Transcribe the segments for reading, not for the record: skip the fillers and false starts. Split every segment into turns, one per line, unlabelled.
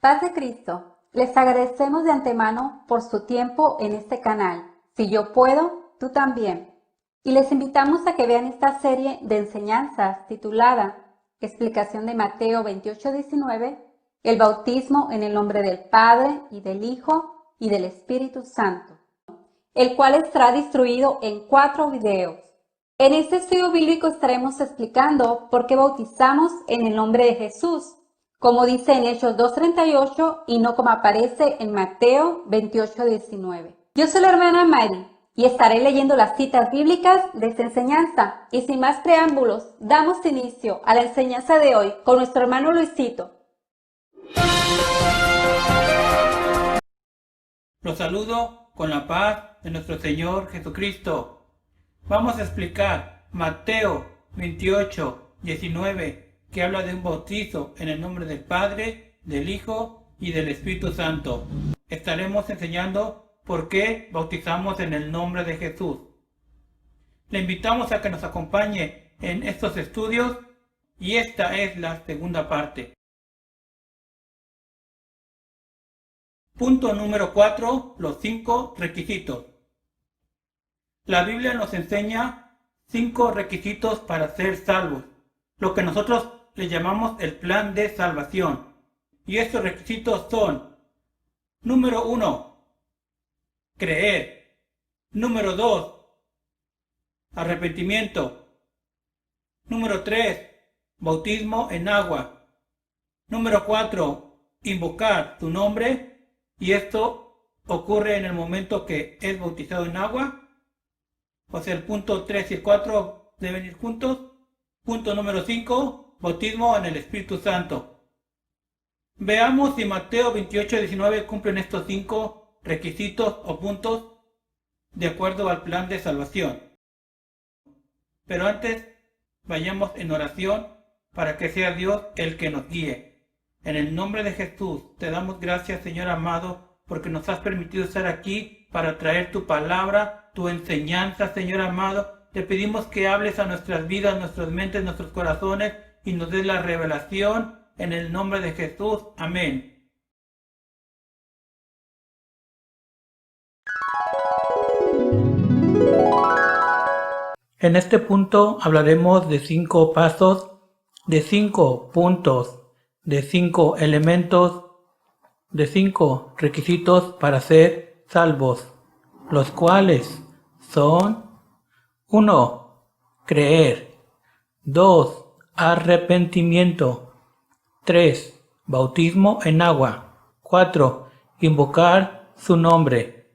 Paz de Cristo. Les agradecemos de antemano por su tiempo en este canal. Si yo puedo, tú también. Y les invitamos a que vean esta serie de enseñanzas titulada Explicación de Mateo 28:19, el bautismo en el nombre del Padre y del Hijo y del Espíritu Santo, el cual estará distribuido en 4 videos. En este estudio bíblico estaremos explicando por qué bautizamos en el nombre de Jesús, como dice en Hechos 2:38 y no como aparece en Mateo 28:19. Yo soy la hermana Mari y estaré leyendo las citas bíblicas de esta enseñanza. Y sin más preámbulos, damos inicio a la enseñanza de hoy con nuestro hermano Luisito.
Los saludo con la paz de nuestro Señor Jesucristo. Vamos a explicar Mateo 28:19, que habla de un bautizo en el nombre del Padre, del Hijo y del Espíritu Santo. Estaremos enseñando por qué bautizamos en el nombre de Jesús. Le invitamos a que nos acompañe en estos estudios y esta es la segunda parte. Punto número 4. Los 5 requisitos. La Biblia nos enseña 5 requisitos para ser salvos, lo que nosotros le llamamos el plan de salvación. Y estos requisitos son: número 1, creer. Número 2, arrepentimiento. Número 3, bautismo en agua. Número 4, invocar tu nombre. Y esto ocurre en el momento que es bautizado en agua. O sea, el punto 3 y el 4 deben ir juntos. Punto número 5, bautismo en el Espíritu Santo. Veamos si Mateo 28:19 cumplen estos 5 requisitos o puntos de acuerdo al plan de salvación. Pero antes, vayamos en oración para que sea Dios el que nos guíe. En el nombre de Jesús, te damos gracias, Señor amado, porque nos has permitido estar aquí para traer tu palabra, tu enseñanza, Señor amado. Te pedimos que hables a nuestras vidas, nuestras mentes, nuestros corazones y nos des la revelación en el nombre de Jesús. Amén. En este punto hablaremos de 5 pasos, de 5 puntos, de 5 elementos, de 5 requisitos para ser salvos, los cuales son: 1. Creer. 2. Arrepentimiento. 3. Bautismo en agua. 4. Invocar su nombre.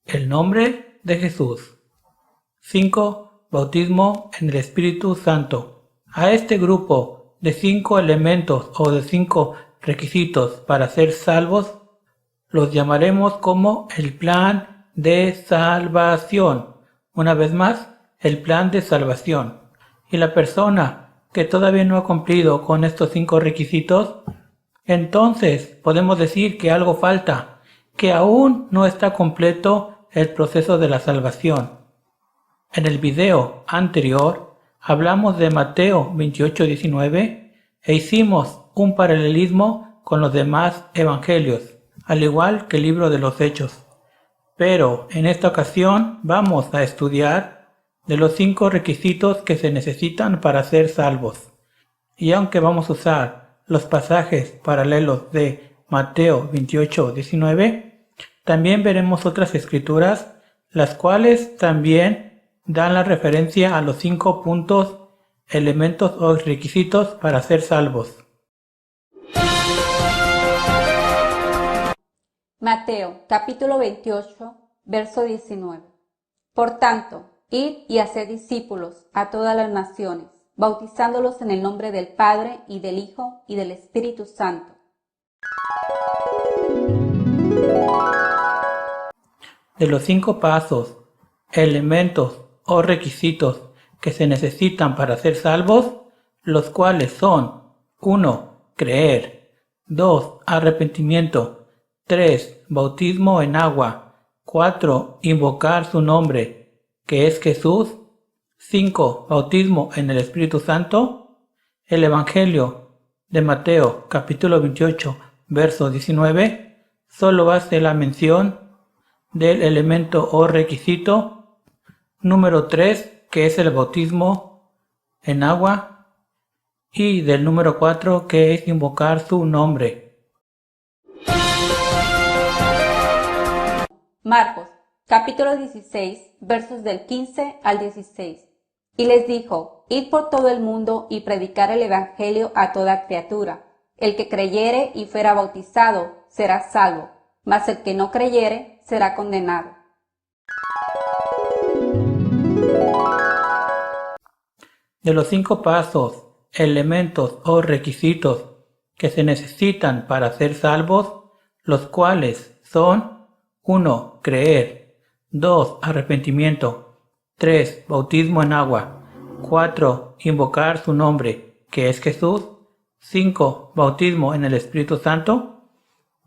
El nombre de Jesús. 5. Bautismo en el Espíritu Santo. A este grupo de 5 elementos o de 5 requisitos para ser salvos los llamaremos como el plan de salvación. Una vez más, el plan de salvación. Y la persona que todavía no ha cumplido con estos 5 requisitos, entonces podemos decir que algo falta, que aún no está completo el proceso de la salvación. En el video anterior hablamos de Mateo 28:19 e hicimos un paralelismo con los demás evangelios, al igual que el libro de los Hechos. Pero en esta ocasión vamos a estudiar de los 5 requisitos que se necesitan para ser salvos. Y aunque vamos a usar los pasajes paralelos de Mateo 28:19, también veremos otras escrituras, las cuales también dan la referencia a los 5 puntos, elementos o requisitos para ser salvos.
Mateo, capítulo 28, verso 19. Por tanto, id y haced discípulos a todas las naciones, bautizándolos en el nombre del Padre y del Hijo y del Espíritu Santo.
De los 5 pasos, elementos o requisitos que se necesitan para ser salvos, los cuales son: 1. Creer. 2. Arrepentimiento. 3. Bautismo en agua. 4. Invocar su nombre, que es Jesús. 5. Bautismo en el Espíritu Santo. El Evangelio de Mateo capítulo 28, verso 19, solo hace la mención del elemento o requisito número 3, que es el bautismo en agua, y del número 4, que es invocar su nombre.
Marcos, capítulo 16, versos del 15 al 16. Y les dijo, id por todo el mundo y predicar el evangelio a toda criatura. El que creyere y fuera bautizado será salvo, mas el que no creyere será condenado.
De los 5 pasos, elementos o requisitos que se necesitan para ser salvos, los cuales son 1. Creer, 2. Arrepentimiento, 3. Bautismo en agua, 4. Invocar su nombre, que es Jesús, 5. Bautismo en el Espíritu Santo.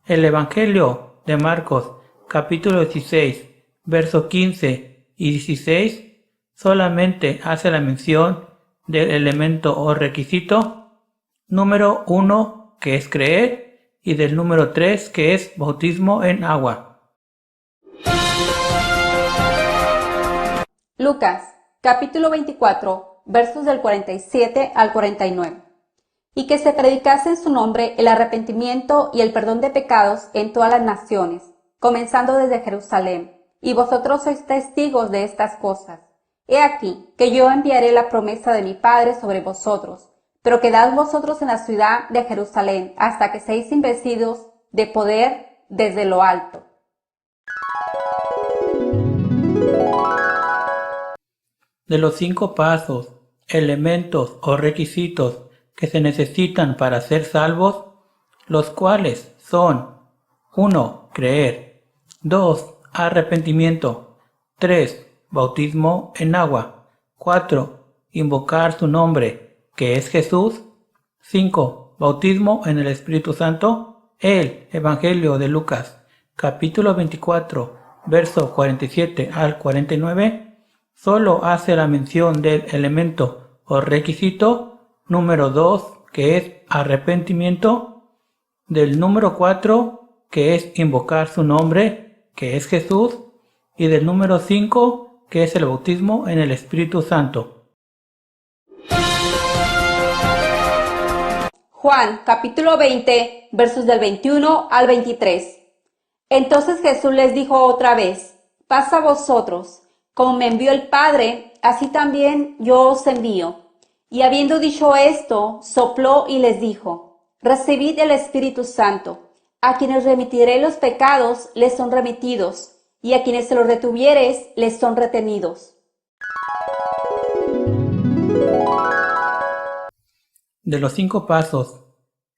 El Evangelio de Marcos, capítulo 16, versos 15 y 16, solamente hace la mención del elemento o requisito número 1, que es creer, y del número 3, que es bautismo en agua.
Lucas, capítulo 24, versos del 47 al 49. Y que se predicase en su nombre el arrepentimiento y el perdón de pecados en todas las naciones, comenzando desde Jerusalén. Y vosotros sois testigos de estas cosas. He aquí que yo enviaré la promesa de mi Padre sobre vosotros, pero quedad vosotros en la ciudad de Jerusalén hasta que seáis investidos de poder desde lo alto.
De los 5 pasos, elementos o requisitos que se necesitan para ser salvos, los cuales son 1. Creer, 2. Arrepentimiento, 3. Bautismo en agua, 4. Invocar su nombre, que es Jesús, 5. Bautismo en el Espíritu Santo. El Evangelio de Lucas, capítulo 24, verso 47 al 49, solo hace la mención del elemento o requisito número 2, que es arrepentimiento, del número 4, que es invocar su nombre, que es Jesús, y del número 5, que es el bautismo en el Espíritu Santo.
Juan, capítulo 20, versos del 21 al 23. Entonces Jesús les dijo otra vez, paz a vosotros. Como me envió el Padre, así también yo os envío. Y habiendo dicho esto, sopló y les dijo, recibid el Espíritu Santo. A quienes remitiré los pecados, les son remitidos, y a quienes se los retuvieres, les son retenidos.
De los 5 pasos,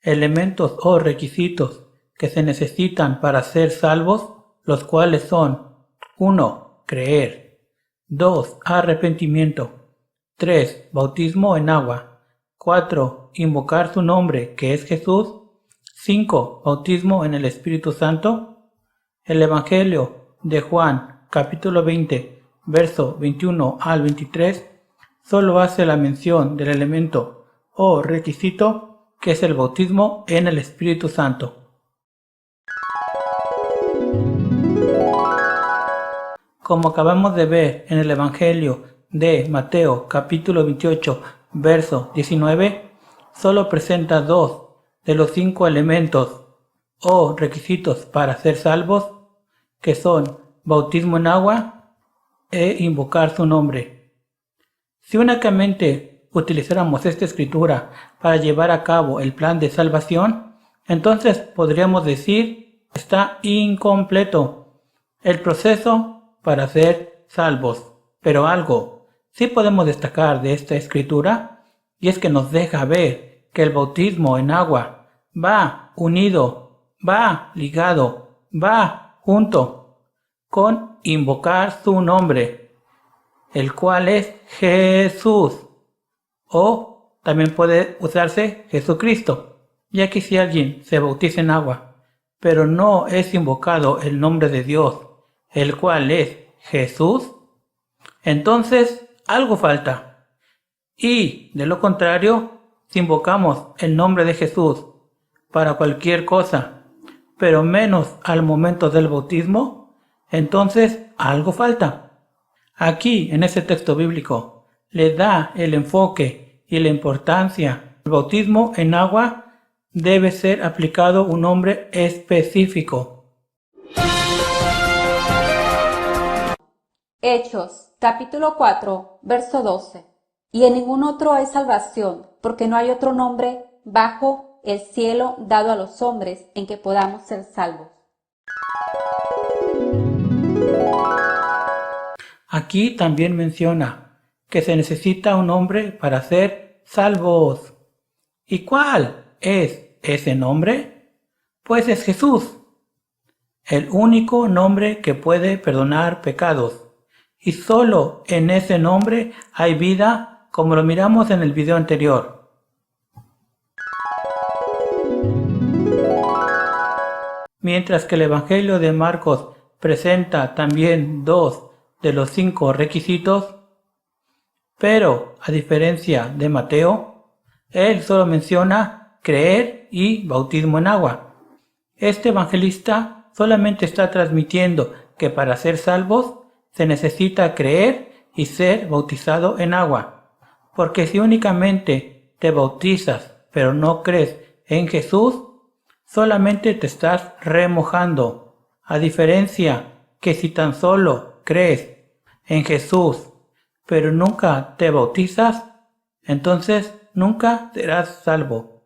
elementos o requisitos que se necesitan para ser salvos, los cuales son 1. Creer, 2. Arrepentimiento, 3. Bautismo en agua, 4. Invocar su nombre, que es Jesús, 5. Bautismo en el Espíritu Santo. El Evangelio de Juan, capítulo 20, verso 21 al 23, solo hace la mención del elemento o requisito, que es el bautismo en el Espíritu Santo. Como acabamos de ver en el Evangelio de Mateo capítulo 28, verso 19, solo presenta 2 de los 5 elementos o requisitos para ser salvos, que son bautismo en agua e invocar su nombre. Si únicamente utilizáramos esta escritura para llevar a cabo el plan de salvación, entonces podríamos decir que está incompleto el proceso para ser salvos. Pero algo sí podemos destacar de esta escritura, y es que nos deja ver que el bautismo en agua va unido, va ligado, va junto con invocar su nombre, el cual es Jesús, o también puede usarse Jesucristo, ya que si alguien se bautiza en agua, pero no es invocado el nombre de Dios, el cual es Jesús, entonces algo falta. Y de lo contrario, si invocamos el nombre de Jesús para cualquier cosa, pero menos al momento del bautismo, entonces algo falta. Aquí, en este texto bíblico, le da el enfoque y la importancia. El bautismo en agua debe ser aplicado un nombre específico.
Hechos, capítulo 4, verso 12. Y en ningún otro hay salvación, porque no hay otro nombre bajo el cielo dado a los hombres en que podamos ser salvos.
Aquí también menciona que se necesita un nombre para ser salvos. ¿Y cuál es ese nombre? Pues es Jesús, el único nombre que puede perdonar pecados. Y solo en ese nombre hay vida, como lo miramos en el video anterior. Mientras que el Evangelio de Marcos presenta también 2 de los 5 requisitos, pero a diferencia de Mateo, él solo menciona creer y bautismo en agua. Este evangelista solamente está transmitiendo que para ser salvos se necesita creer y ser bautizado en agua, porque si únicamente te bautizas pero no crees en Jesús, solamente te estás remojando, a diferencia que si tan solo crees en Jesús pero nunca te bautizas, entonces nunca serás salvo.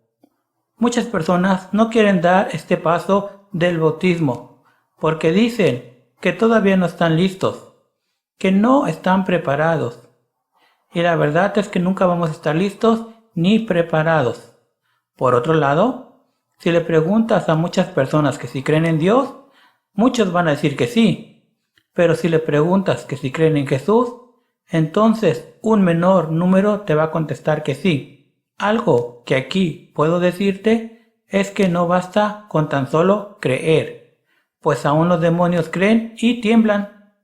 Muchas personas no quieren dar este paso del bautismo porque dicen que todavía no están listos, que no están preparados. Y la verdad es que nunca vamos a estar listos ni preparados. Por otro lado, si le preguntas a muchas personas que si creen en Dios, muchos van a decir que sí. Pero si le preguntas que si creen en Jesús, entonces un menor número te va a contestar que sí. Algo que aquí puedo decirte es que no basta con tan solo creer, pues aún los demonios creen y tiemblan.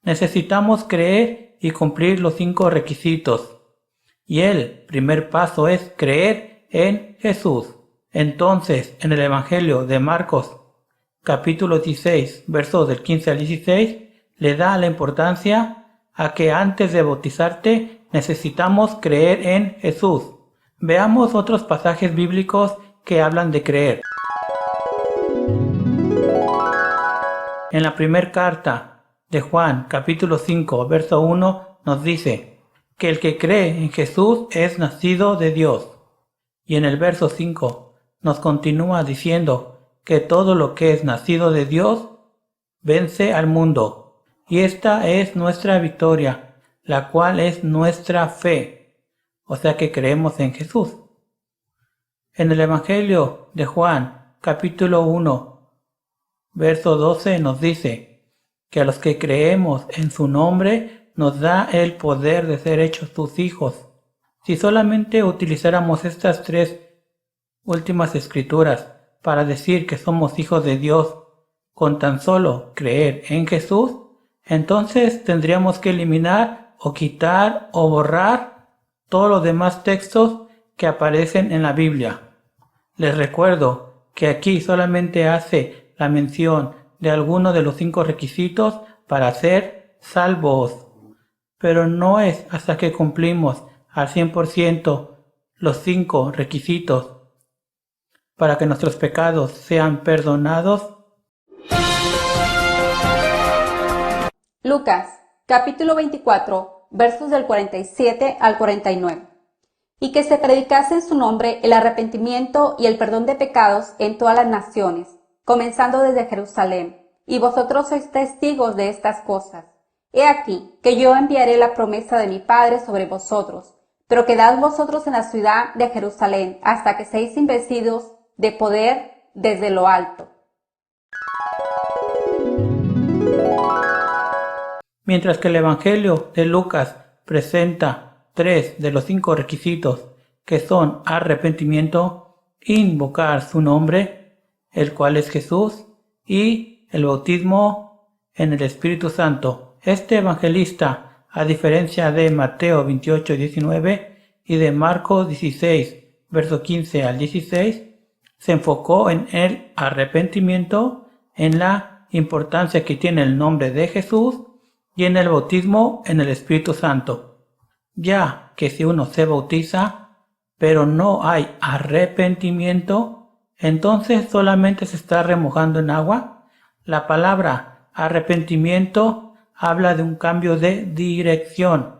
Necesitamos creer y cumplir los 5 requisitos. Y el primer paso es creer en Jesús. Entonces, en el Evangelio de Marcos, capítulo 16, versos del 15 al 16, le da la importancia a que antes de bautizarte necesitamos creer en Jesús. Veamos otros pasajes bíblicos que hablan de creer. En la primera carta de Juan, capítulo 5, verso 1, nos dice que el que cree en Jesús es nacido de Dios. Y en el verso 5 nos continúa diciendo que todo lo que es nacido de Dios vence al mundo. Y esta es nuestra victoria, la cual es nuestra fe. O sea que creemos en Jesús. En el Evangelio de Juan, capítulo 1, verso 12 nos dice que a los que creemos en su nombre nos da el poder de ser hechos sus hijos. Si solamente utilizáramos estas 3 últimas escrituras para decir que somos hijos de Dios con tan solo creer en Jesús, entonces tendríamos que eliminar o quitar o borrar todos los demás textos que aparecen en la Biblia. Les recuerdo que aquí solamente hace la mención de alguno de los 5 requisitos para ser salvos, pero no es hasta que cumplimos al 100% los 5 requisitos para que nuestros pecados sean perdonados.
Lucas, capítulo 24, versos del 47 al 49. Y que se predicase en su nombre el arrepentimiento y el perdón de pecados en todas las naciones, comenzando desde Jerusalén. Y vosotros sois testigos de estas cosas. He aquí que yo enviaré la promesa de mi Padre sobre vosotros, pero quedad vosotros en la ciudad de Jerusalén hasta que seáis investidos de poder desde lo alto.
Mientras que el Evangelio de Lucas presenta 3 de los 5 requisitos, que son arrepentimiento, invocar su nombre, el cual es Jesús, y el bautismo en el Espíritu Santo. Este evangelista, a diferencia de Mateo 28:19 y de Marcos 16, verso 15 al 16, se enfocó en el arrepentimiento, en la importancia que tiene el nombre de Jesús y en el bautismo en el Espíritu Santo, ya que si uno se bautiza, pero no hay arrepentimiento, entonces solamente se está remojando en agua. La palabra arrepentimiento habla de un cambio de dirección,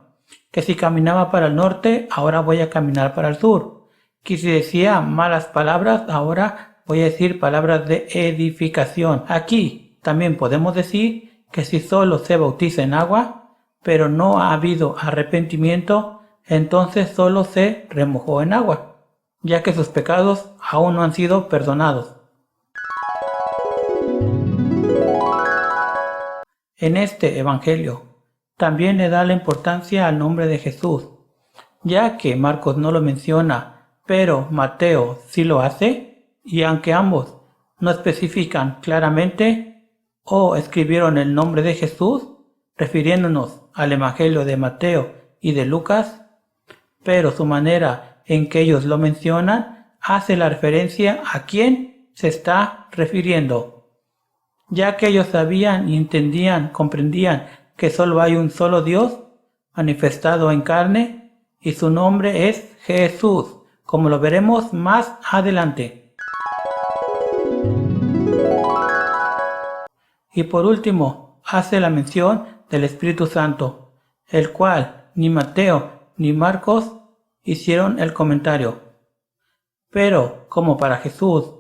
que si caminaba para el norte, ahora voy a caminar para el sur, que si decía malas palabras, ahora voy a decir palabras de edificación. Aquí también podemos decir que si solo se bautiza en agua, pero no ha habido arrepentimiento, entonces solo se remojó en agua, ya que sus pecados aún no han sido perdonados. En este Evangelio también le da la importancia al nombre de Jesús, ya que Marcos no lo menciona, pero Mateo sí lo hace, y aunque ambos no especifican claramente o escribieron el nombre de Jesús, refiriéndonos al Evangelio de Mateo y de Lucas, pero su manera en que ellos lo mencionan hace la referencia a quién se está refiriendo, ya que ellos sabían y entendían, comprendían que solo hay un solo Dios manifestado en carne y su nombre es Jesús, como lo veremos más adelante. Y por último, hace la mención del Espíritu Santo, el cual ni Mateo ni Marcos hicieron el comentario. Pero como para Jesús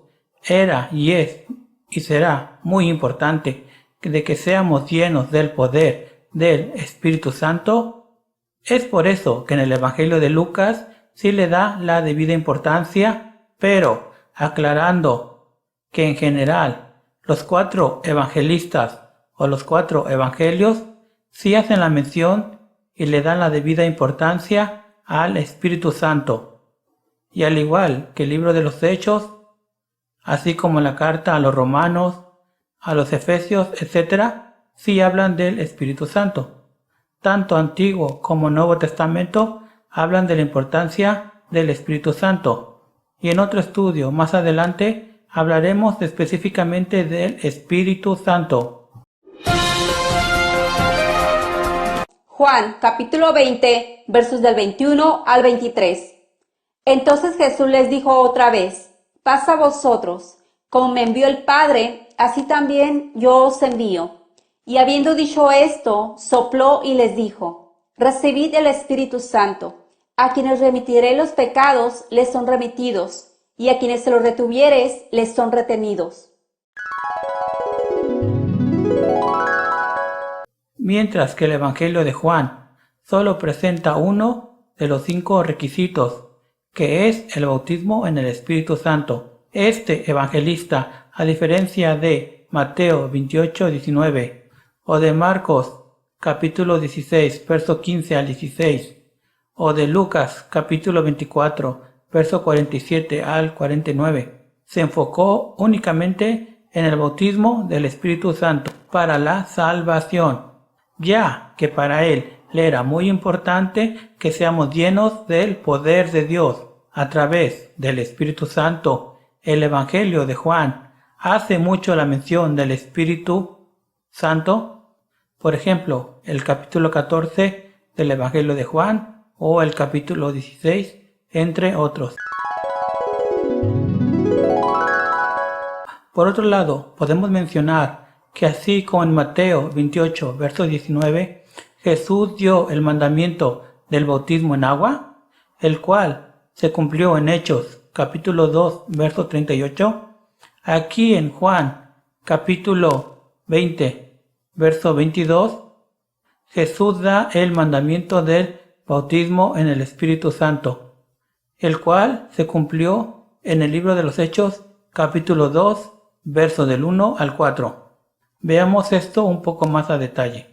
era y es y será muy importante de que seamos llenos del poder del Espíritu Santo, es por eso que en el Evangelio de Lucas sí le da la debida importancia, pero aclarando que en general los 4 evangelistas o los 4 evangelios sí hacen la mención y le dan la debida importancia al Espíritu Santo. Y al igual que el libro de los Hechos, así como la carta a los romanos, a los efesios, etc., sí hablan del Espíritu Santo. Tanto Antiguo como Nuevo Testamento hablan de la importancia del Espíritu Santo. Y en otro estudio más adelante hablaremos específicamente del Espíritu Santo.
Juan, capítulo 20, versos del 21 al 23. Entonces Jesús les dijo otra vez: paz a vosotros, como me envió el Padre, así también yo os envío. Y habiendo dicho esto, sopló y les dijo: recibid el Espíritu Santo. A quienes remitiré los pecados, les son remitidos, y a quienes se los retuvieres, les son retenidos.
Mientras que el Evangelio de Juan solo presenta uno de los 5 requisitos, que es el bautismo en el Espíritu Santo. Este evangelista, a diferencia de Mateo 28:19 o de Marcos capítulo 16, verso 15 al 16, o de Lucas capítulo 24, verso 47 al 49, se enfocó únicamente en el bautismo del Espíritu Santo para la salvación, ya que para él le era muy importante que seamos llenos del poder de Dios a través del Espíritu Santo. El Evangelio de Juan hace mucho la mención del Espíritu Santo. Por ejemplo, el capítulo 14 del Evangelio de Juan o el capítulo 16, entre otros. Por otro lado, podemos mencionar que así como en Mateo 28, verso 19, Jesús dio el mandamiento del bautismo en agua, el cual se cumplió en Hechos capítulo 2, verso 38, aquí en Juan capítulo 20, verso 22, Jesús da el mandamiento del bautismo en el Espíritu Santo, el cual se cumplió en el libro de los Hechos capítulo 2, verso del 1 al 4. Veamos esto un poco más a detalle.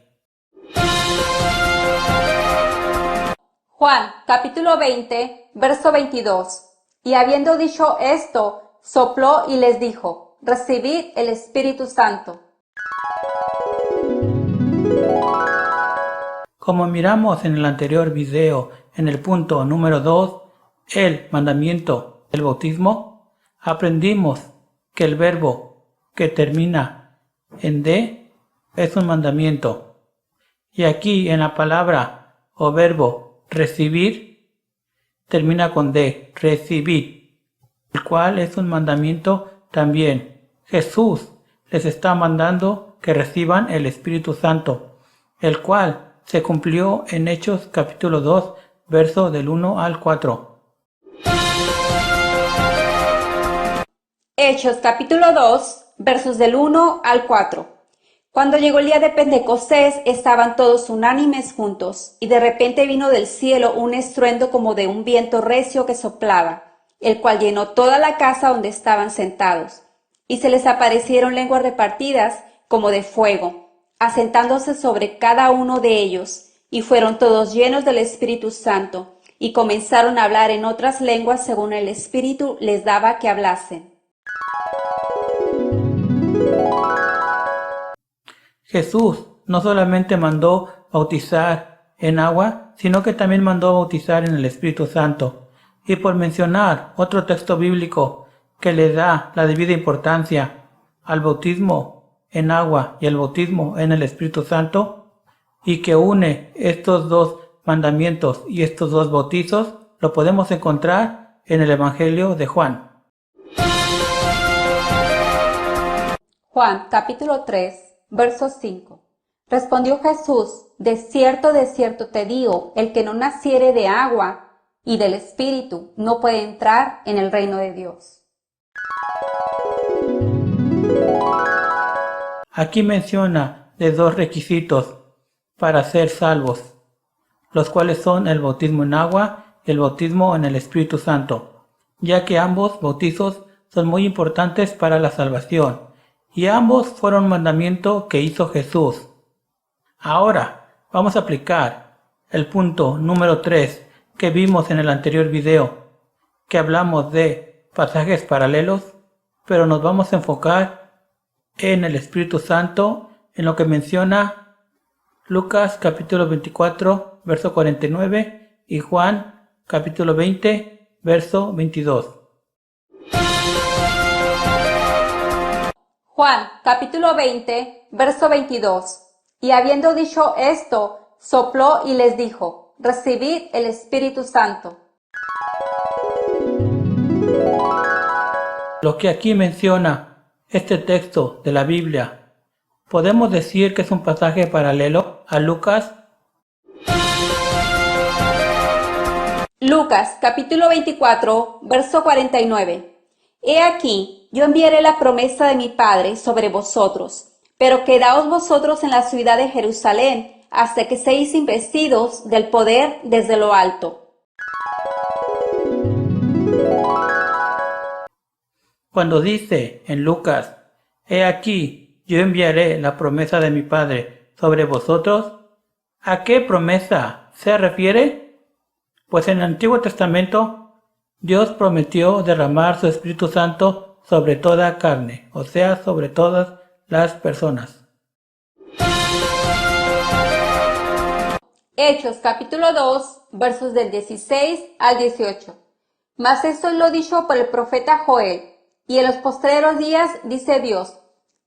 Juan, capítulo 20, verso 22. Y habiendo dicho esto, sopló y les dijo: recibid el Espíritu Santo.
Como miramos en el anterior video, en el punto número 2, el mandamiento del bautismo, aprendimos que el verbo que termina en D es un mandamiento. Y aquí en la palabra o verbo recibir termina con D, recibir, el cual es un mandamiento también. Jesús les está mandando que reciban el Espíritu Santo, el cual se cumplió en Hechos capítulo 2, verso del 1 al 4.
Hechos capítulo 2, versos del 1 al 4. Cuando llegó el día de Pentecostés, estaban todos unánimes juntos, y de repente vino del cielo un estruendo como de un viento recio que soplaba, el cual llenó toda la casa donde estaban sentados. Y se les aparecieron lenguas repartidas como de fuego, asentándose sobre cada uno de ellos, y fueron todos llenos del Espíritu Santo, y comenzaron a hablar en otras lenguas según el Espíritu les daba que hablasen.
Jesús no solamente mandó bautizar en agua, sino que también mandó bautizar en el Espíritu Santo. Y por mencionar otro texto bíblico que le da la debida importancia al bautismo en agua y al bautismo en el Espíritu Santo, y que une estos dos mandamientos y estos dos bautizos, lo podemos encontrar en el Evangelio de Juan.
Juan capítulo 3, verso 5. Respondió Jesús: de cierto te digo, el que no naciere de agua y del Espíritu no puede entrar en el reino de Dios.
Aquí menciona de dos requisitos para ser salvos, los cuales son el bautismo en agua y el bautismo en el Espíritu Santo, ya que ambos bautizos son muy importantes para la salvación, y ambos fueron un mandamiento que hizo Jesús. Ahora vamos a aplicar el punto número 3 que vimos en el anterior video, que hablamos de pasajes paralelos, pero nos vamos a enfocar en el Espíritu Santo, en lo que menciona Lucas capítulo 24, verso 49 y Juan capítulo 20, verso 22.
Juan capítulo 20, verso 22. Y habiendo dicho esto, sopló y les dijo: recibid el Espíritu Santo.
Lo que aquí menciona este texto de la Biblia, ¿podemos decir que es un pasaje paralelo a Lucas?
Lucas capítulo 24, verso 49. He aquí, yo enviaré la promesa de mi Padre sobre vosotros, pero quedaos vosotros en la ciudad de Jerusalén hasta que seáis investidos del poder desde lo alto.
Cuando dice en Lucas, he aquí, yo enviaré la promesa de mi Padre sobre vosotros, ¿a qué promesa se refiere? Pues en el Antiguo Testamento, Dios prometió derramar su Espíritu Santo sobre toda carne, o sea, sobre todas las personas.
Hechos capítulo 2, versos del 16 al 18. Mas esto es lo dicho por el profeta Joel. Y en los postreros días, dice Dios,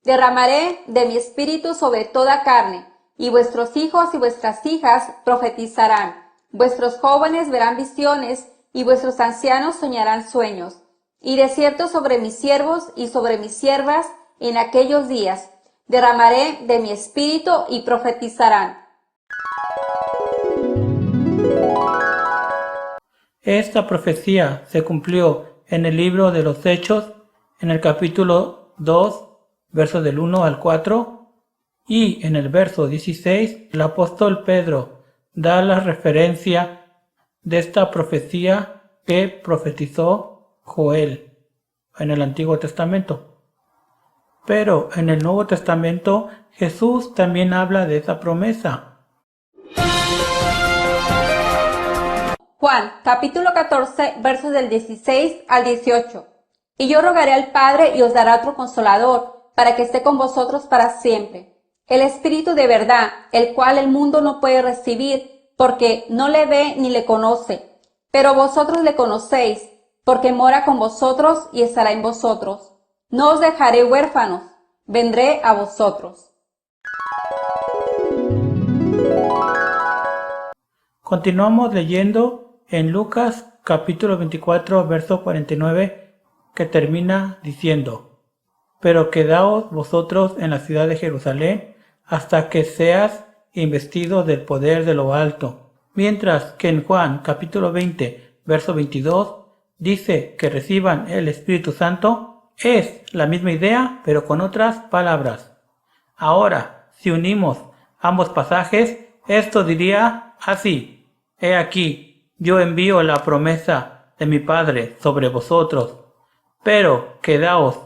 derramaré de mi espíritu sobre toda carne, y vuestros hijos y vuestras hijas profetizarán, vuestros jóvenes verán visiones, y vuestros ancianos soñarán sueños. Y de cierto sobre mis siervos y sobre mis siervas en aquellos días, derramaré de mi espíritu y profetizarán.
Esta profecía se cumplió en el libro de los Hechos, en el capítulo 2, versos del 1 al 4, y en el verso 16, el apóstol Pedro da la referencia de esta profecía que profetizó Joel en el Antiguo Testamento. Pero en el Nuevo Testamento, Jesús también habla de esa promesa.
Juan, capítulo 14, versos del 16 al 18. Y yo rogaré al Padre y os dará otro Consolador, para que esté con vosotros para siempre. El Espíritu de verdad, el cual el mundo no puede recibir, porque no le ve ni le conoce. pero vosotros le conocéis, porque mora con vosotros y estará en vosotros. No os dejaré huérfanos, vendré a vosotros.
Continuamos leyendo en Lucas capítulo 24, verso 49, que termina diciendo: Pero quedaos vosotros en la ciudad de Jerusalén hasta que seas investido del poder de lo alto. Mientras que en Juan capítulo 20, verso 22, dice que reciban el Espíritu Santo, es la misma idea, pero con otras palabras. Ahora, si unimos ambos pasajes, esto diría así: He aquí, yo envío la promesa de mi Padre sobre vosotros, pero quedaos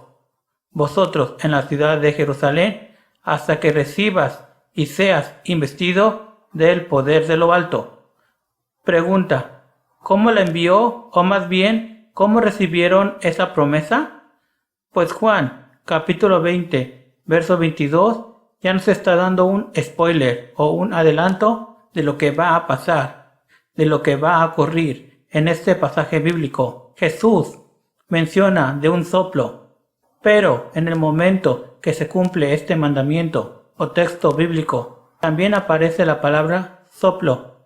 vosotros en la ciudad de Jerusalén hasta que recibas y seas investido del poder de lo alto. Pregunta: ¿cómo la envió? O más bien, ¿cómo recibieron esa promesa? Pues Juan, capítulo 20, verso 22, ya nos está dando un spoiler o un adelanto de lo que va a pasar, de lo que va a ocurrir en este pasaje bíblico. Jesús menciona de un soplo, pero en el momento que se cumple este mandamiento o texto bíblico, también aparece la palabra soplo.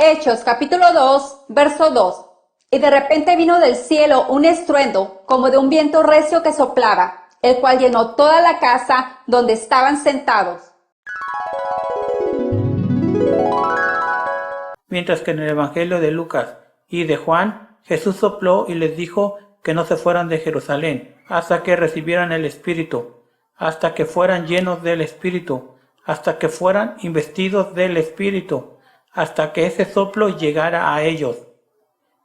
Hechos capítulo 2, verso 2. Y de repente vino del cielo un estruendo, como de un viento recio que soplaba, el cual llenó toda la casa donde estaban sentados.
Mientras que en el Evangelio de Lucas y de Juan, Jesús sopló y les dijo que no se fueran de Jerusalén hasta que recibieran el Espíritu, hasta que fueran llenos del Espíritu, hasta que fueran investidos del Espíritu, hasta que ese soplo llegara a ellos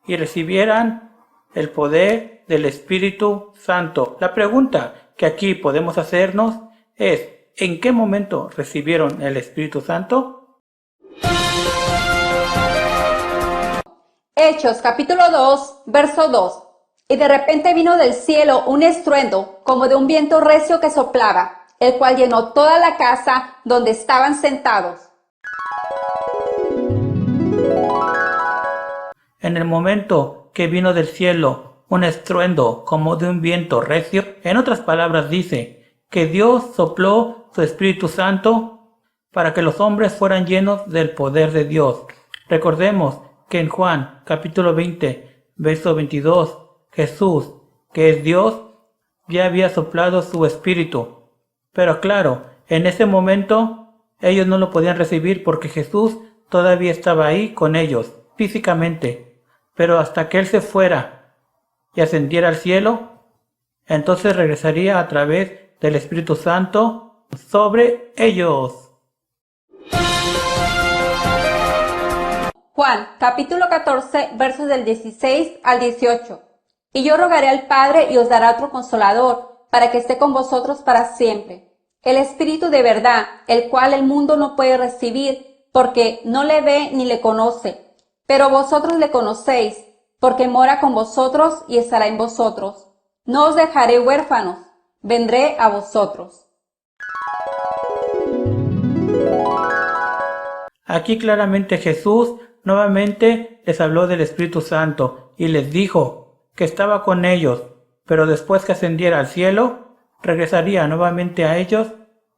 y recibieran el poder del Espíritu Santo. La pregunta que aquí podemos hacernos es: ¿en qué momento recibieron el Espíritu Santo?
Hechos capítulo 2, verso 2. Y de repente vino del cielo un estruendo, como de un viento recio que soplaba, el cual llenó toda la casa donde estaban sentados.
En el momento que vino del cielo un estruendo como de un viento recio, en otras palabras dice que Dios sopló su Espíritu Santo para que los hombres fueran llenos del poder de Dios. Recordemos que en Juan capítulo 20, verso 22, Jesús, que es Dios, ya había soplado su Espíritu. Pero claro, en ese momento ellos no lo podían recibir porque Jesús todavía estaba ahí con ellos, físicamente. Pero hasta que Él se fuera y ascendiera al cielo, entonces regresaría a través del Espíritu Santo sobre ellos.
Juan, capítulo 14, versos del 16 al 18. Y yo rogaré al Padre y os dará otro consolador, para que esté con vosotros para siempre. El Espíritu de verdad, el cual el mundo no puede recibir, porque no le ve ni le conoce. Pero vosotros le conocéis, porque mora con vosotros y estará en vosotros. No os dejaré huérfanos, vendré a vosotros.
Aquí claramente Jesús nuevamente les habló del Espíritu Santo y les dijo que estaba con ellos, pero después que ascendiera al cielo, regresaría nuevamente a ellos,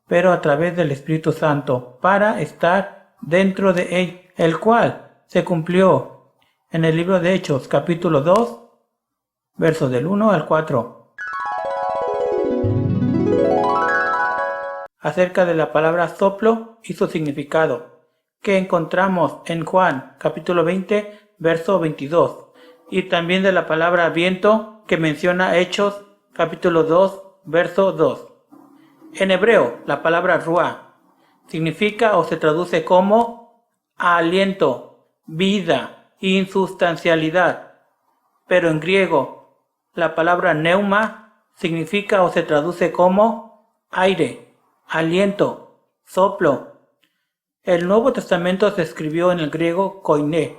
pero a través del Espíritu Santo, para estar dentro de él, el cual se cumplió en el libro de Hechos capítulo 2, versos del 1 al 4. Acerca de la palabra soplo y su significado, que encontramos en Juan capítulo 20, verso 22, y también de la palabra viento que menciona Hechos capítulo 2, verso 2. En hebreo, la palabra ruah significa o se traduce como aliento, vida, insustancialidad, pero en griego, la palabra pneuma significa o se traduce como aire, aliento, soplo. El Nuevo Testamento se escribió en el griego koiné,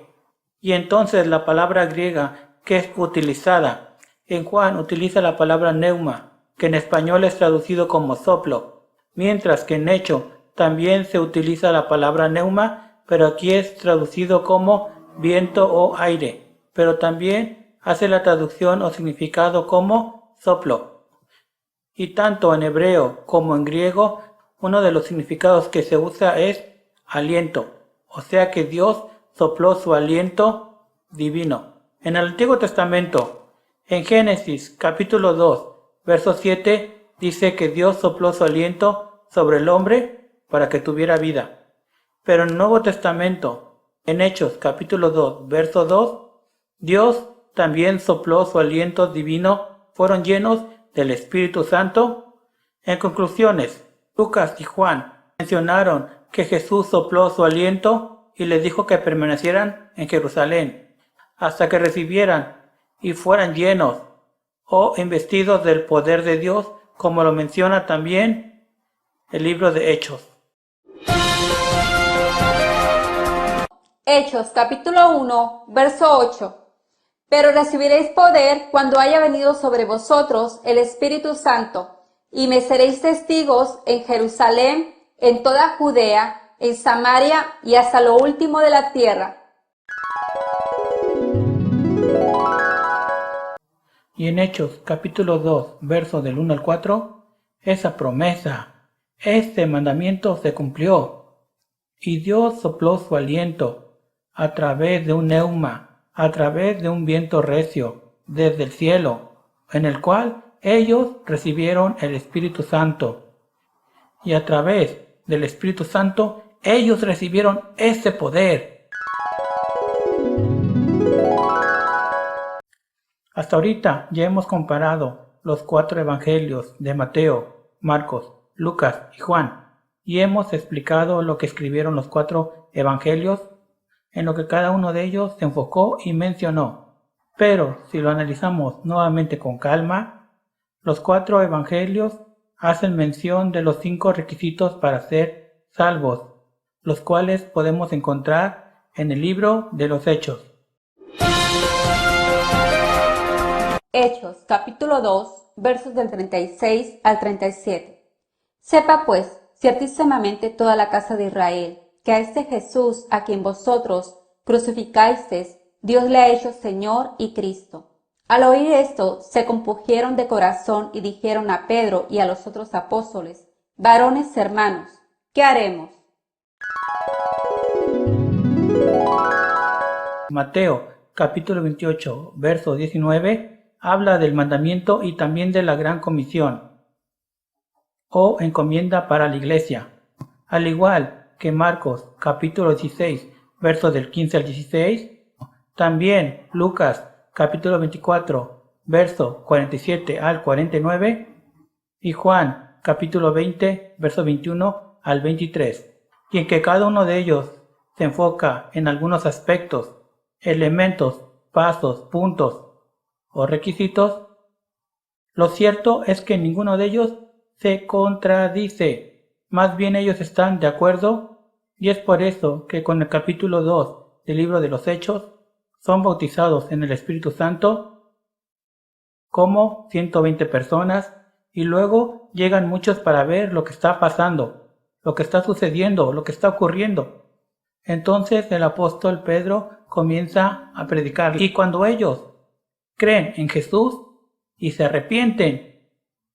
y entonces la palabra griega que es utilizada en Juan utiliza la palabra pneuma, que en español es traducido como soplo, mientras que en Hecho también se utiliza la palabra pneuma, pero aquí es traducido como viento o aire, pero también hace la traducción o significado como soplo. Y tanto en hebreo como en griego, uno de los significados que se usa es aliento, o sea que Dios sopló su aliento divino. En el Antiguo Testamento, en Génesis capítulo 2, verso 7, dice que Dios sopló su aliento sobre el hombre para que tuviera vida. Pero en el Nuevo Testamento, en Hechos capítulo 2, verso 2, Dios también sopló su aliento divino, fueron llenos del Espíritu Santo. En conclusiones, Lucas y Juan mencionaron que Jesús sopló su aliento y les dijo que permanecieran en Jerusalén hasta que recibieran y fueran llenos o investidos del poder de Dios, como lo menciona también el libro de Hechos.
Hechos capítulo 1, verso 8. Pero recibiréis poder cuando haya venido sobre vosotros el Espíritu Santo, y me seréis testigos en Jerusalén, en toda Judea, en Samaria y hasta lo último de la tierra.
Y en Hechos capítulo 2, versos del 1 al 4, esa promesa, este mandamiento se cumplió, y Dios sopló su aliento a través de un neuma, a través de un viento recio, desde el cielo, en el cual ellos recibieron el Espíritu Santo. Y a través del Espíritu Santo, ellos recibieron ese poder. Hasta ahorita ya hemos comparado los 4 evangelios de Mateo, Marcos, Lucas y Juan, y hemos explicado lo que escribieron los 4 evangelios, en lo que cada uno de ellos se enfocó y mencionó. Pero si lo analizamos nuevamente con calma, los 4 evangelios hacen mención de los 5 requisitos para ser salvos, los cuales podemos encontrar en el libro de los Hechos.
Hechos capítulo 2, versos del 36 al 37. Sepa pues, ciertísimamente toda la casa de Israel, que a este Jesús, a quien vosotros crucificasteis, Dios le ha hecho Señor y Cristo. Al oír esto, se compungieron de corazón y dijeron a Pedro y a los otros apóstoles: varones hermanos, ¿qué haremos?
Mateo capítulo 28, verso 19, habla del mandamiento y también de la gran comisión o encomienda para la iglesia. Al igual que Marcos capítulo 16, versos del 15 al 16, también Lucas capítulo 24, verso 47 al 49, y Juan capítulo 20, verso 21 al 23, y en que cada uno de ellos se enfoca en algunos aspectos, elementos, pasos, puntos o requisitos. Lo cierto es que ninguno de ellos se contradice, más bien ellos están de acuerdo, y es por eso que con el capítulo 2 del libro de los Hechos son bautizados en el Espíritu Santo como 120 personas, y luego llegan muchos para ver lo que está pasando, lo que está sucediendo, lo que está ocurriendo. Entonces el apóstol Pedro comienza a predicar, y cuando ellos creen en Jesús y se arrepienten,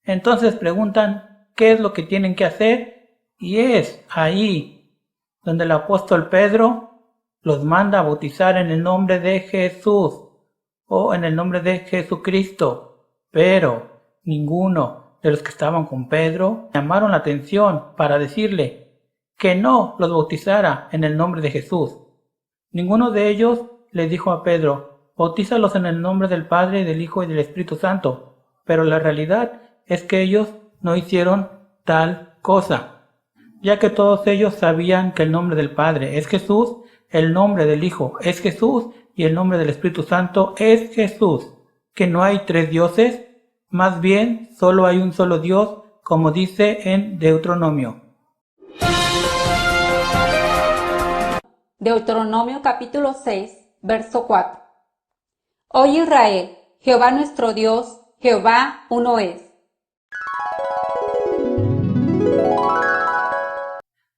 entonces preguntan qué es lo que tienen que hacer, y es ahí donde el apóstol Pedro los manda a bautizar en el nombre de Jesús o en el nombre de Jesucristo. Pero ninguno de los que estaban con Pedro llamaron la atención para decirle que no los bautizara en el nombre de Jesús. Ninguno de ellos le dijo a Pedro: bautízalos en el nombre del Padre, del Hijo y del Espíritu Santo. Pero la realidad es que ellos no hicieron tal cosa, ya que todos ellos sabían que el nombre del Padre es Jesús, el nombre del Hijo es Jesús y el nombre del Espíritu Santo es Jesús, que no hay 3 dioses, más bien solo hay un solo Dios, como dice en Deuteronomio.
Deuteronomio capítulo 6, verso 4. Oye Israel, Jehová nuestro Dios, Jehová uno es.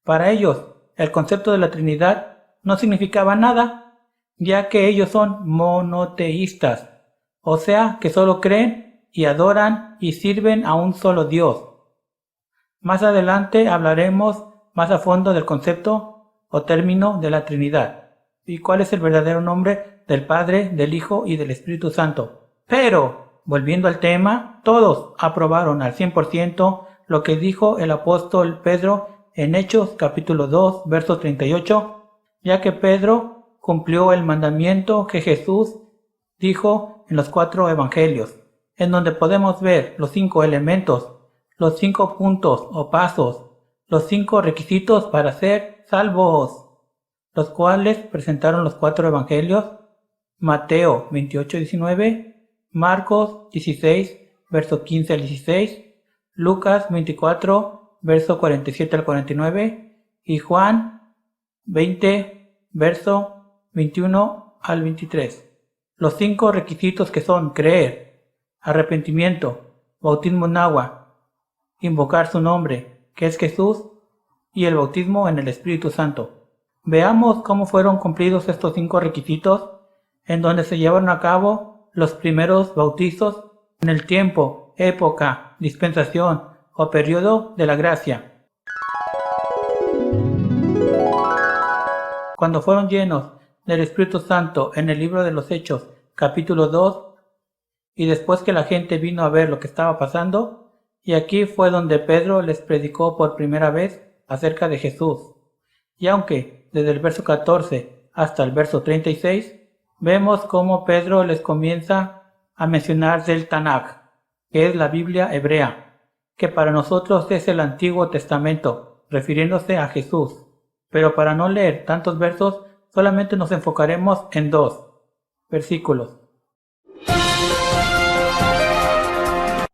Para ellos, el concepto de la Trinidad no significaba nada, ya que ellos son monoteístas, o sea que solo creen y adoran y sirven a un solo Dios. Más adelante hablaremos más a fondo del concepto o término de la Trinidad y cuál es el verdadero nombre del Padre, del Hijo y del Espíritu Santo. Pero, volviendo al tema, todos aprobaron al 100% lo que dijo el apóstol Pedro en Hechos capítulo 2, verso 38, ya que Pedro cumplió el mandamiento que Jesús dijo en los 4 evangelios, en donde podemos ver los 5 elementos, los 5 puntos o pasos, los 5 requisitos para ser salvos, los cuales presentaron los 4 evangelios: Mateo 28-19, Marcos 16, verso 15 al 16, Lucas 24, verso 47 al 49 y Juan 20, verso 21 al 23. Los 5 requisitos que son creer, arrepentimiento, bautismo en agua, invocar su nombre, que es Jesús, y el bautismo en el Espíritu Santo. Veamos cómo fueron cumplidos estos 5 requisitos en donde se llevaron a cabo los primeros bautizos en el tiempo, época, dispensación o periodo de la gracia. Cuando fueron llenos del Espíritu Santo en el libro de los Hechos, capítulo 2, y después que la gente vino a ver lo que estaba pasando, y aquí fue donde Pedro les predicó por primera vez acerca de Jesús. Y aunque desde el verso 14 hasta el verso 36, vemos cómo Pedro les comienza a mencionar del Tanaj, que es la Biblia hebrea, que para nosotros es el Antiguo Testamento, refiriéndose a Jesús. Pero para no leer tantos versos, solamente nos enfocaremos en 2 versículos.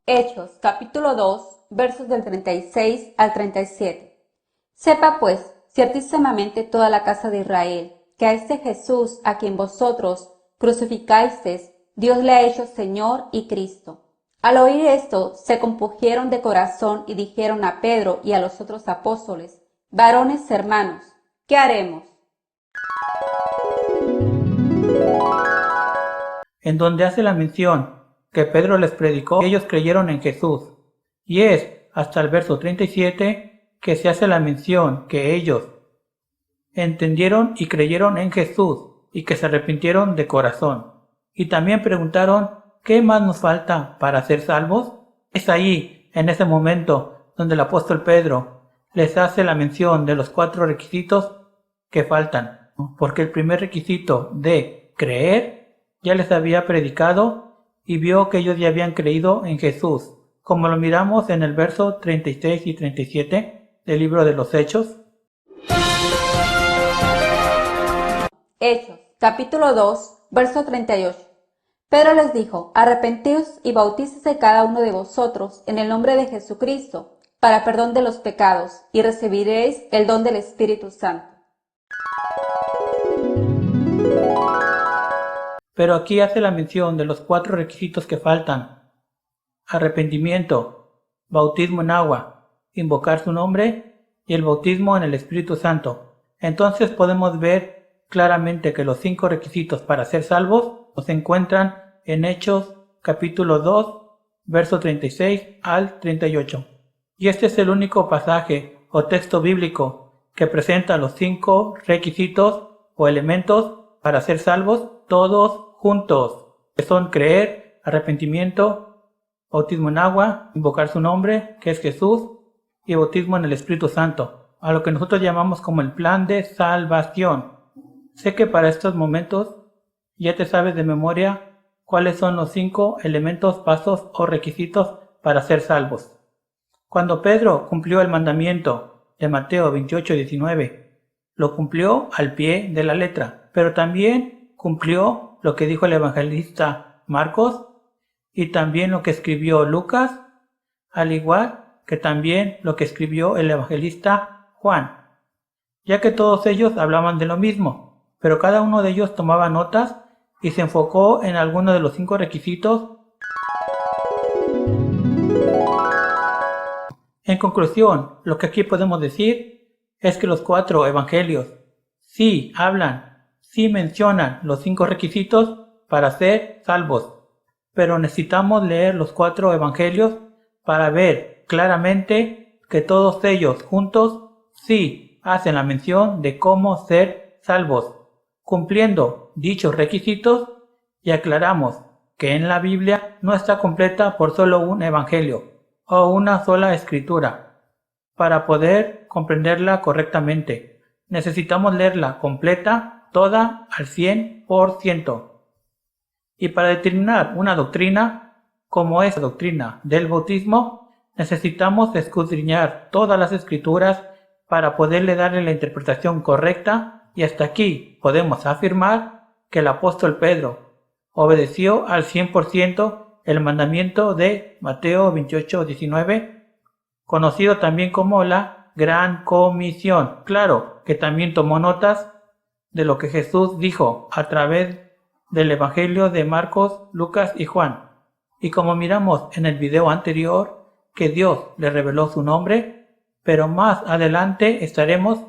Hechos, capítulo 2, versos del 36 al 37. Sepa pues, ciertísimamente toda la casa de Israel, que a este Jesús, a quien vosotros crucificasteis, Dios le ha hecho Señor y Cristo. Al oír esto, se compungieron de corazón y dijeron a Pedro y a los otros apóstoles: varones hermanos, ¿qué haremos?
En donde hace la mención que Pedro les predicó, ellos creyeron en Jesús. Y es hasta el verso 37 que se hace la mención que ellos entendieron y creyeron en Jesús y que se arrepintieron de corazón. Y también preguntaron: ¿qué más nos falta para ser salvos? Es ahí, en ese momento, donde el apóstol Pedro les hace la mención de los 4 requisitos que faltan, porque el primer requisito de creer ya les había predicado y vio que ellos ya habían creído en Jesús, como lo miramos en el verso 36 y 37 del libro de los Hechos.
Hechos, capítulo 2, verso 38. Pedro les dijo: arrepentíos y bautícese cada uno de vosotros en el nombre de Jesucristo, para perdón de los pecados, y recibiréis el don del Espíritu Santo.
Pero aquí hace la mención de los 4 requisitos que faltan: arrepentimiento, bautismo en agua, invocar su nombre y el bautismo en el Espíritu Santo. Entonces podemos ver claramente que los 5 requisitos para ser salvos se encuentran en Hechos capítulo 2, verso 36 al 38. Y este es el único pasaje o texto bíblico que presenta los 5 requisitos o elementos para ser salvos todos juntos, que son creer, arrepentimiento, bautismo en agua, invocar su nombre, que es Jesús, y bautismo en el Espíritu Santo, a lo que nosotros llamamos como el plan de salvación. Sé que para estos momentos ya te sabes de memoria cuáles son los 5 elementos, pasos o requisitos para ser salvos. Cuando Pedro cumplió el mandamiento de Mateo 28-19, lo cumplió al pie de la letra, pero también cumplió lo que dijo el evangelista Marcos y también lo que escribió Lucas, al igual que también lo que escribió el evangelista Juan, ya que todos ellos hablaban de lo mismo, pero cada uno de ellos tomaba notas y se enfocó en alguno de los 5 requisitos. En conclusión, lo que aquí podemos decir es que los 4 evangelios sí hablan, sí mencionan los 5 requisitos para ser salvos, pero necesitamos leer los 4 evangelios para ver claramente que todos ellos juntos sí hacen la mención de cómo ser salvos, cumpliendo dichos requisitos, y aclaramos que en la Biblia no está completa por solo un evangelio o una sola escritura. Para poder comprenderla correctamente, necesitamos leerla completa, toda al 100%. Y para determinar una doctrina, como es la doctrina del bautismo, necesitamos escudriñar todas las escrituras para poderle darle la interpretación correcta, y hasta aquí podemos afirmar que el apóstol Pedro obedeció al 100% el mandamiento de Mateo 28:19, conocido también como la Gran Comisión. Claro que también tomó notas de lo que Jesús dijo a través del Evangelio de Marcos, Lucas y Juan. Y como miramos en el video anterior, que Dios le reveló su nombre, pero más adelante estaremos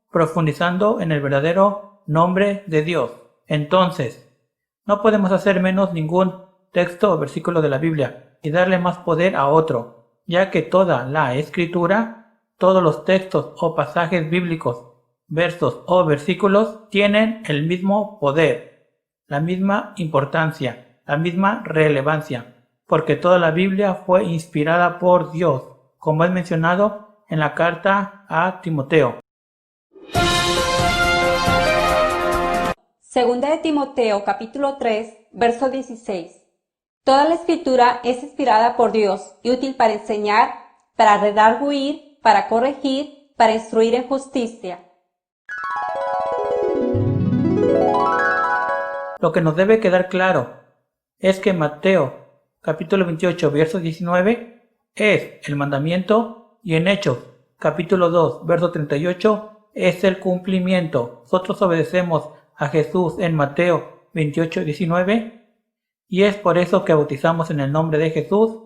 profundizando en el verdadero nombre de Dios. Entonces, no podemos hacer menos ningún texto o versículo de la Biblia y darle más poder a otro, ya que toda la escritura, todos los textos o pasajes bíblicos, versos o versículos tienen el mismo poder, la misma importancia, la misma relevancia, porque toda la Biblia fue inspirada por Dios, como es mencionado en la carta a Timoteo.
Segunda de Timoteo, capítulo 3, verso 16. Toda la escritura es inspirada por Dios y útil para enseñar, para redarguir, para corregir, para instruir en justicia.
Lo que nos debe quedar claro es que Mateo, capítulo 28, verso 19, es el mandamiento, y en Hechos, capítulo 2, verso 38, es el cumplimiento. Nosotros obedecemos a Jesús en Mateo 28:19, y es por eso que bautizamos en el nombre de Jesús,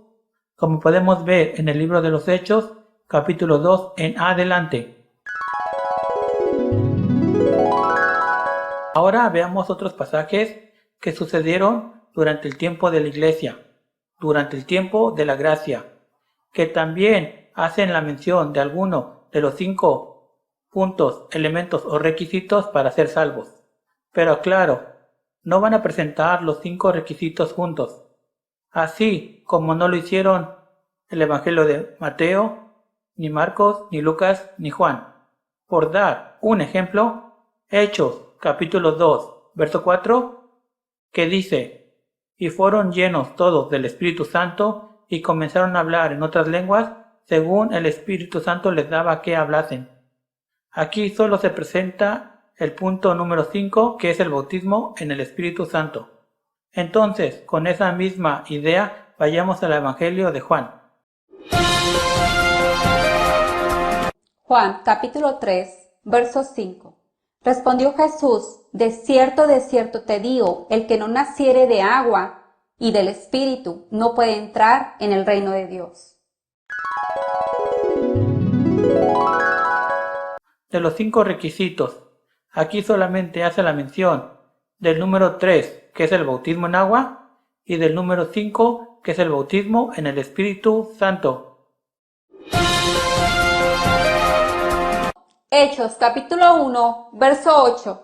como podemos ver en el libro de los Hechos, capítulo 2 en adelante. Ahora veamos otros pasajes que sucedieron durante el tiempo de la iglesia, durante el tiempo de la gracia, que también hacen la mención de alguno de los 5 puntos, elementos o requisitos para ser salvos. Pero claro, no van a presentar los 5 requisitos juntos, así como no lo hicieron el Evangelio de Mateo, ni Marcos, ni Lucas, ni Juan. Por dar un ejemplo, Hechos capítulo 2, verso 4, que dice: y fueron llenos todos del Espíritu Santo y comenzaron a hablar en otras lenguas según el Espíritu Santo les daba que hablasen. Aquí solo se presenta el punto número 5, que es el bautismo en el Espíritu Santo. Entonces, con esa misma idea, vayamos al Evangelio de Juan.
Juan, capítulo 3, verso 5. Respondió Jesús: de cierto te digo, el que no naciere de agua y del Espíritu no puede entrar en el reino de Dios.
De los 5 requisitos, aquí solamente hace la mención del número 3, que es el bautismo en agua, y del número 5, que es el bautismo en el Espíritu Santo.
Hechos, capítulo 1, verso 8.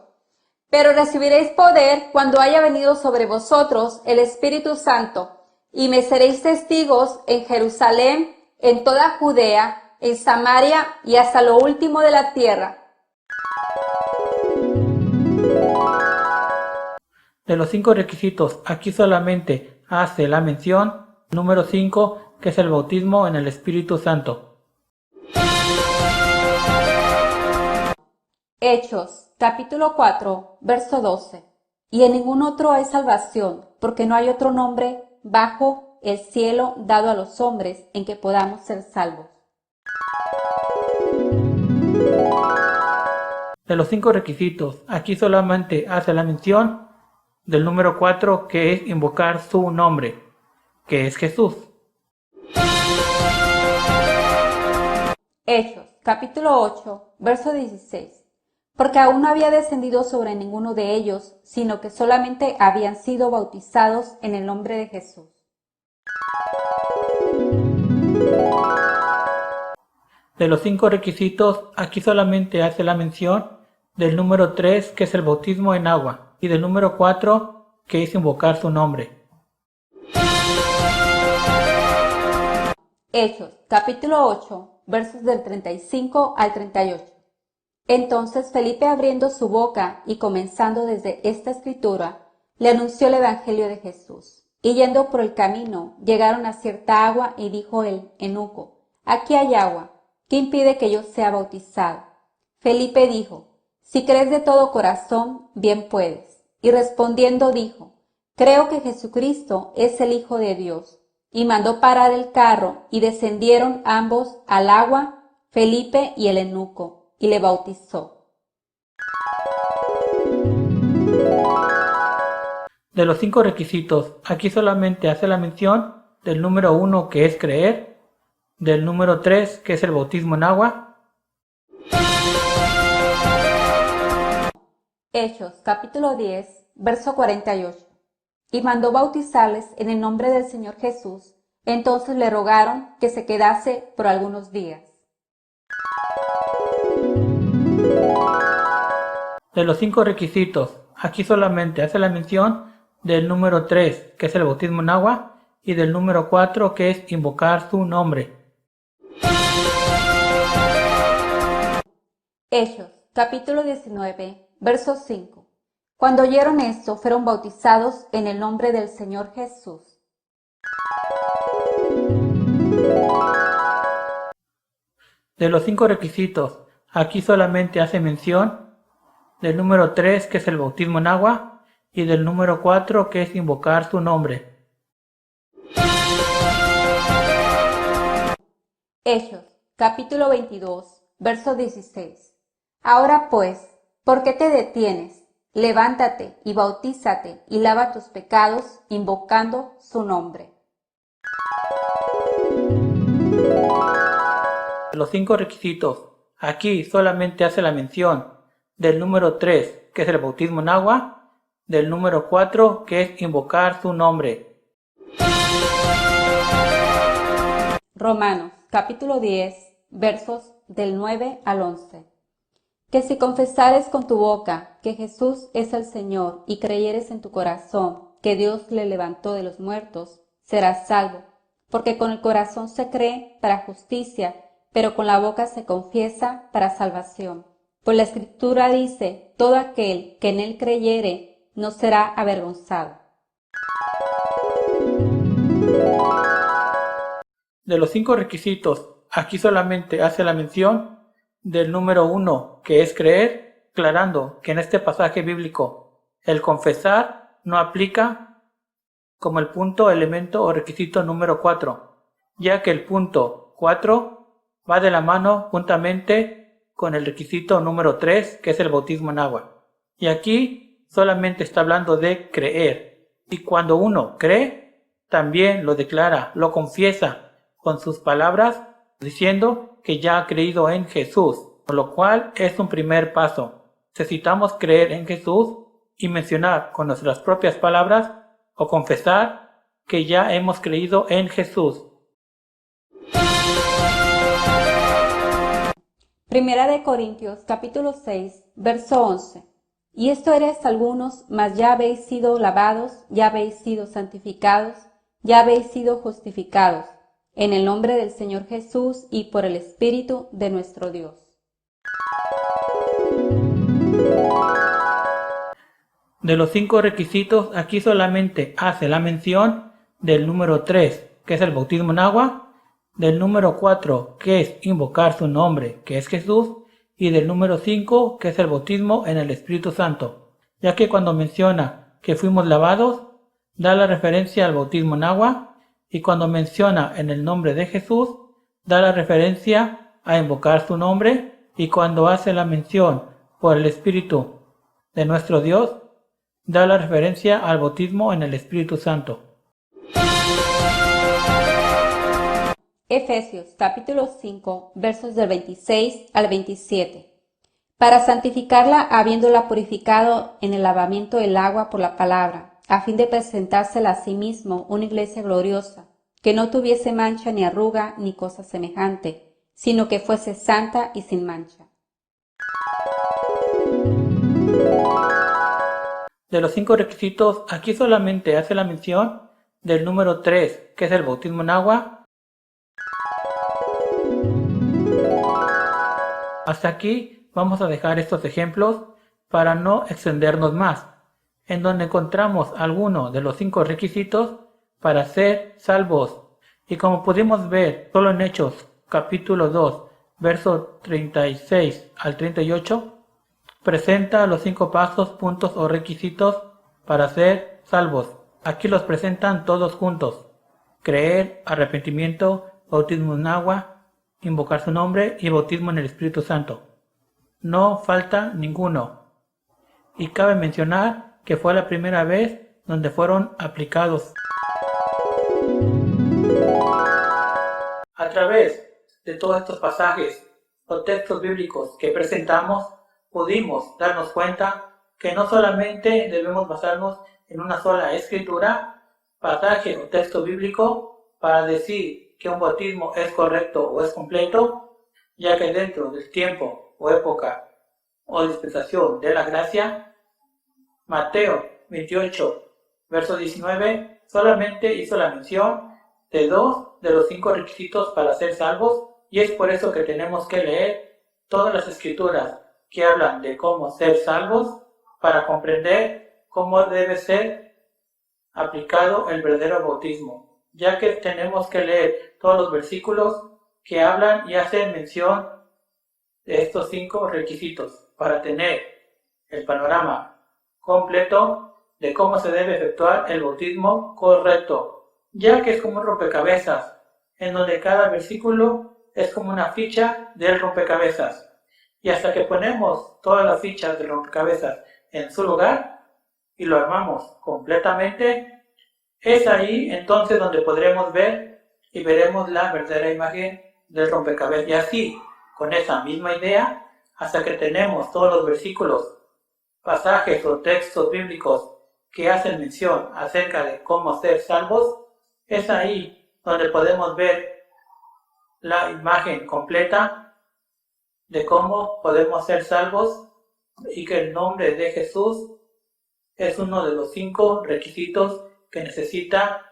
Pero recibiréis poder cuando haya venido sobre vosotros el Espíritu Santo, y me seréis testigos en Jerusalén, en toda Judea, en Samaria y hasta lo último de la tierra.
De los 5 requisitos, aquí solamente hace la mención número 5, que es el bautismo en el Espíritu Santo.
Hechos, capítulo 4, verso 12. Y en ningún otro hay salvación, porque no hay otro nombre bajo el cielo dado a los hombres en que podamos ser salvos.
De los 5 requisitos, aquí solamente hace la mención del número 4, que es invocar su nombre, que es Jesús.
Hechos, capítulo 8, verso 16. porque aún no había descendido sobre ninguno de ellos, sino que solamente habían sido bautizados en el nombre de Jesús.
De los 5 requisitos, aquí solamente hace la mención del número 3, que es el bautismo en agua, y del número 4, que es invocar su nombre.
Hechos, capítulo 8, versos del 35 al 38. Entonces Felipe, abriendo su boca y comenzando desde esta escritura, le anunció el evangelio de Jesús. Y yendo por el camino, llegaron a cierta agua, y dijo el eunuco: aquí hay agua, ¿qué impide que yo sea bautizado? Felipe dijo: si crees de todo corazón, bien puedes. Y respondiendo dijo: creo que Jesucristo es el Hijo de Dios. Y mandó parar el carro, y descendieron ambos al agua, Felipe y el eunuco, y le bautizó.
De los 5 requisitos, aquí solamente hace la mención del número 1, que es creer, del número 3, que es el bautismo en agua.
Hechos, capítulo 10, verso 48. Y mandó bautizarles en el nombre del Señor Jesús. Entonces le rogaron que se quedase por algunos días.
De los 5 requisitos, aquí solamente hace la mención del número 3, que es el bautismo en agua, y del número 4, que es invocar su nombre.
Hechos, capítulo 19, verso 5. Cuando oyeron esto, fueron bautizados en el nombre del Señor Jesús.
De los 5 requisitos, aquí solamente hace mención del número 3, que es el bautismo en agua, y del número 4, que es invocar su nombre.
Hechos, capítulo 22, verso 16. Ahora pues, ¿por qué te detienes? Levántate y bautízate y lava tus pecados, invocando su nombre.
De los 5 requisitos, aquí solamente hace la mención del número 3, que es el bautismo en agua, del número 4, que es invocar su nombre.
Romanos, capítulo 10, versos del 9 al 11. Que si confesares con tu boca que Jesús es el Señor y creyeres en tu corazón que Dios le levantó de los muertos, serás salvo, porque con el corazón se cree para justicia, pero con la boca se confiesa para salvación. Pues la Escritura dice: todo aquel que en él creyere no será avergonzado.
De los 5 requisitos, aquí solamente hace la mención del número 1, que es creer, aclarando que en este pasaje bíblico el confesar no aplica como el punto, elemento o requisito número 4, ya que el punto 4 va de la mano juntamente con el requisito número 3, que es el bautismo en agua. Y aquí solamente está hablando de creer. Y cuando uno cree, también lo declara, lo confiesa con sus palabras, diciendo que ya ha creído en Jesús, por lo cual es un primer paso. Necesitamos creer en Jesús y mencionar con nuestras propias palabras o confesar que ya hemos creído en Jesús.
Primera de Corintios, capítulo 6, verso 11. Y esto eres algunos, mas ya habéis sido lavados, ya habéis sido santificados, ya habéis sido justificados, en el nombre del Señor Jesús y por el Espíritu de nuestro Dios.
De los 5 requisitos, aquí solamente hace la mención del número 3, que es el bautismo en agua, del número 4, que es invocar su nombre, que es Jesús, y del número 5, que es el bautismo en el Espíritu Santo, ya que cuando menciona que fuimos lavados, da la referencia al bautismo en agua, y cuando menciona en el nombre de Jesús, da la referencia a invocar su nombre, y cuando hace la mención por el Espíritu de nuestro Dios, da la referencia al bautismo en el Espíritu Santo.
Efesios capítulo 5 versos del 26 al 27. para santificarla habiéndola purificado en el lavamiento del agua por la palabra, a fin de presentársela a sí mismo una iglesia gloriosa, que no tuviese mancha ni arruga ni cosa semejante, sino que fuese santa y sin mancha.
De los 5 requisitos, aquí solamente hace la mención del número 3, que es el bautismo en agua. Hasta aquí vamos a dejar estos ejemplos para no extendernos más, en donde encontramos algunos de los 5 requisitos para ser salvos. Y como pudimos ver solo en Hechos capítulo 2, versos 36 al 38, presenta los 5 pasos, puntos o requisitos para ser salvos. Aquí los presentan todos juntos: creer, arrepentimiento, bautismo en agua, invocar su nombre y bautismo en el Espíritu Santo. No falta ninguno. Y cabe mencionar que fue la primera vez donde fueron aplicados. A través de todos estos pasajes o textos bíblicos que presentamos, pudimos darnos cuenta que no solamente debemos basarnos en una sola escritura, pasaje o texto bíblico para decir que un bautismo es correcto o es completo, ya que dentro del tiempo o época o dispensación de la gracia, Mateo 28, verso 19, solamente hizo la mención de 2 de los 5 requisitos para ser salvos, y es por eso que tenemos que leer todas las escrituras que hablan de cómo ser salvos para comprender cómo debe ser aplicado el verdadero bautismo, ya que tenemos que leer todos los versículos que hablan y hacen mención de estos 5 requisitos para tener el panorama completo de cómo se debe efectuar el bautismo correcto, ya que es como un rompecabezas, en donde cada versículo es como una ficha del rompecabezas. Y hasta que ponemos todas las fichas del rompecabezas en su lugar y lo armamos completamente, es ahí entonces donde podremos ver y veremos la verdadera imagen del rompecabezas. Y así, con esa misma idea, hasta que tenemos todos los versículos, pasajes o textos bíblicos que hacen mención acerca de cómo ser salvos, es ahí donde podemos ver la imagen completa de cómo podemos ser salvos y que el nombre de Jesús es uno de los 5 requisitos que necesita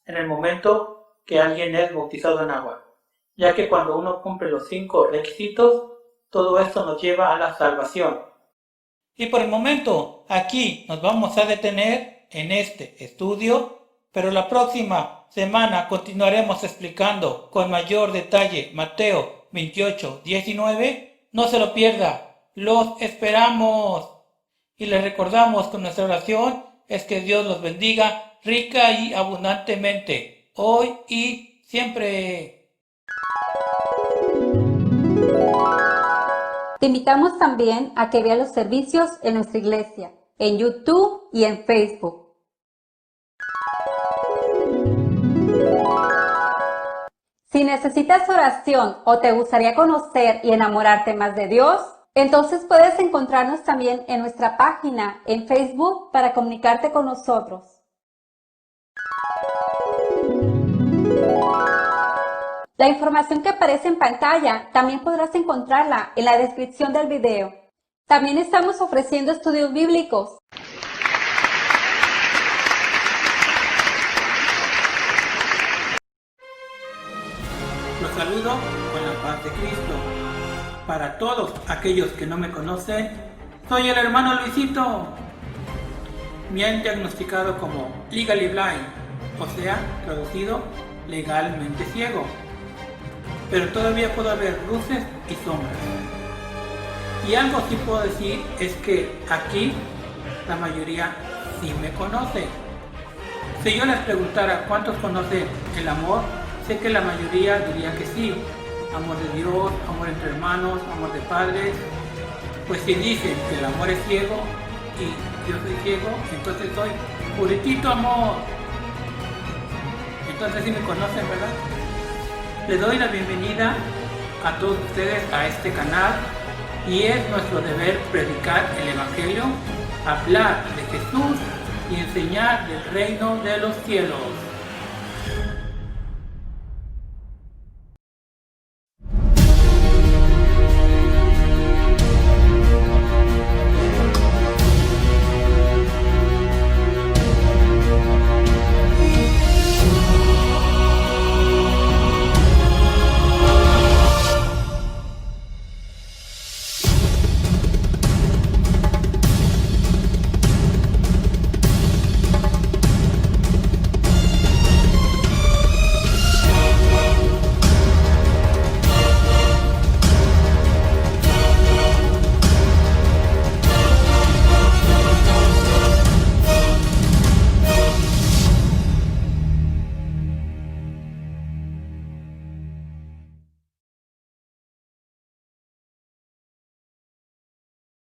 en el momento que alguien es bautizado en agua, ya que cuando uno cumple los 5 requisitos, todo esto nos lleva a la salvación. Y por el momento aquí nos vamos a detener en este estudio, pero la próxima semana continuaremos explicando con mayor detalle Mateo 28, 19. No se lo pierda, los esperamos. Y les recordamos que nuestra oración es que Dios los bendiga rica y abundantemente, hoy y siempre.
Te invitamos también a que veas los servicios en nuestra iglesia, en YouTube y en Facebook. Si necesitas oración o te gustaría conocer y enamorarte más de Dios, entonces puedes encontrarnos también en nuestra página en Facebook para comunicarte con nosotros. La información que aparece en pantalla también podrás encontrarla en la descripción del video. También estamos ofreciendo estudios bíblicos.
Los saludo con la paz de Cristo. Para todos aquellos que no me conocen, soy el hermano Luisito. Me han diagnosticado como legally blind, o sea, traducido, legalmente ciego. Pero todavía puedo ver luces y sombras. Y algo sí puedo decir es que aquí la mayoría sí me conoce. Si yo les preguntara cuántos conocen el amor, sé que la mayoría diría que sí. Amor de Dios, amor entre hermanos, amor de padres. Pues si dicen que el amor es ciego y yo soy ciego, entonces soy puritito amor. Entonces sí me conocen, ¿verdad? Les doy la bienvenida a todos ustedes a este canal y es nuestro deber predicar el Evangelio, hablar de Jesús y enseñar del reino de los cielos.